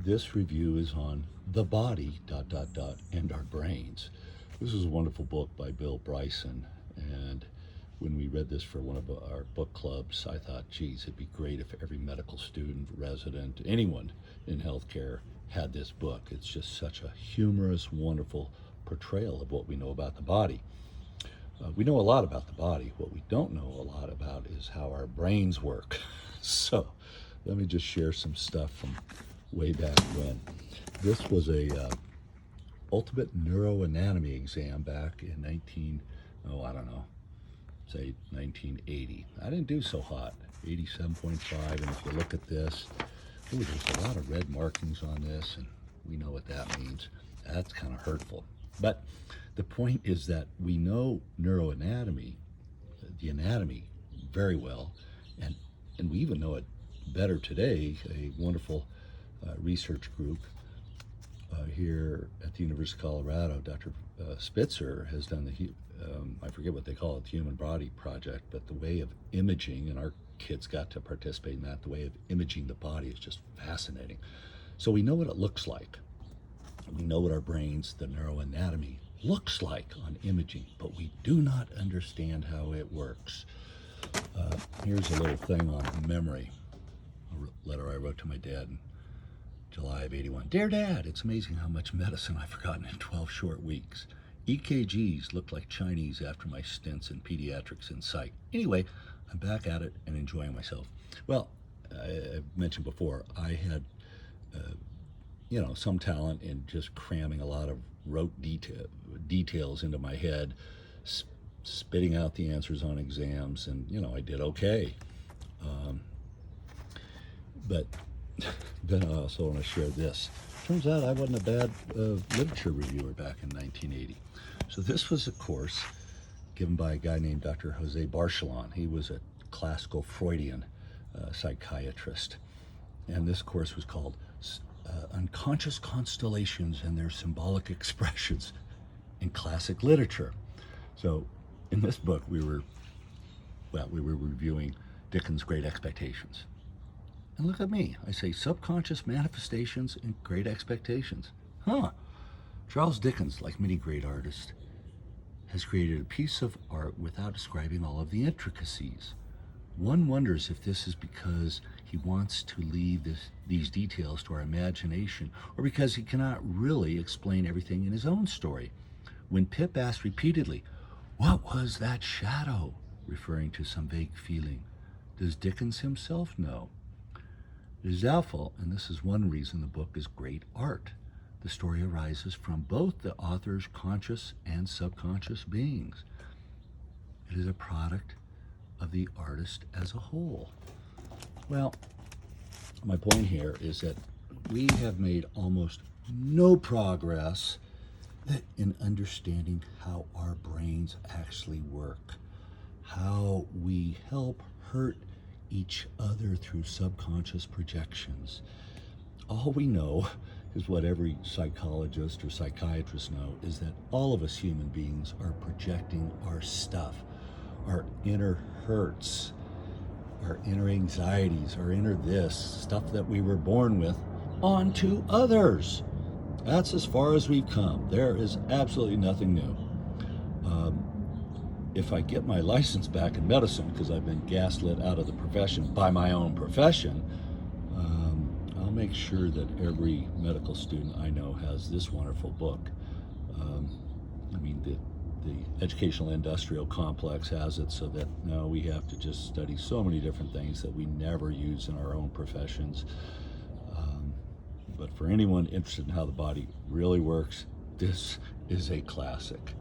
This review is on the body, and our brains. This is a wonderful book by Bill Bryson, and when we read this for one of our book clubs, I thought, geez, it'd be great if every medical student, resident, anyone in healthcare had this book. It's just such a humorous, wonderful portrayal of what we know about the body. We know a lot about the body. What we don't know a lot about is how our brains work. So let me just share some stuff from way back when. This was a ultimate neuroanatomy exam back in 1980. I didn't do so hot, 87.5, and if you look at this, there's a lot of red markings on this, and we know what that means. That's kind of hurtful. But the point is that we know neuroanatomy, the anatomy, very well, and we even know it better today. A wonderful research group here at the University of Colorado, Dr. Spitzer, has done the, I forget what they call it, the Human Body Project, but the way of imaging, and our kids got to participate in that, the way of imaging the body is just fascinating. So we know what it looks like. We know what our brains, the neuroanatomy, looks like on imaging, but we do not understand how it works. Here's a little thing on memory, a letter I wrote to my dad in July of '81. Dear Dad, it's amazing how much medicine I've forgotten in 12 short weeks. EKGs look like Chinese after my stints in pediatrics and psych. Anyway, I'm back at it and enjoying myself. Well, I've mentioned before, I had some talent in just cramming a lot of rote details into my head, spitting out the answers on exams, and I did okay. But then I also want to share this. Turns out I wasn't a bad literature reviewer back in 1980. So this was a course given by a guy named Dr. Jose Barchelon. He was a classical Freudian psychiatrist. And this course was called Unconscious Constellations and Their Symbolic Expressions in Classic Literature. So in this book, we were reviewing Dickens' Great Expectations. And look at me, I say subconscious manifestations and great expectations. Charles Dickens, like many great artists, has created a piece of art without describing all of the intricacies. One wonders if this is because he wants to leave these details to our imagination, or because he cannot really explain everything in his own story. When Pip asked repeatedly, "What was that shadow?" referring to some vague feeling, does Dickens himself know? It is doubtful, and this is one reason the book is great art. The story arises from both the author's conscious and subconscious beings. It is a product of the artist as a whole. Well, my point here is that we have made almost no progress in understanding how our brains actually work, how we help hurt each other through subconscious projections. All we know is what every psychologist or psychiatrist know, is that all of us human beings are projecting our stuff, our inner hurts, our inner anxieties, our inner this, stuff that we were born with, onto others. That's as far as we've come. There is absolutely nothing new. If I get my license back in medicine, because I've been gaslit out of the profession by my own profession, I'll make sure that every medical student I know has this wonderful book. The educational industrial complex has it, so that now we have to just study so many different things that we never use in our own professions. But for anyone interested in how the body really works, this is a classic.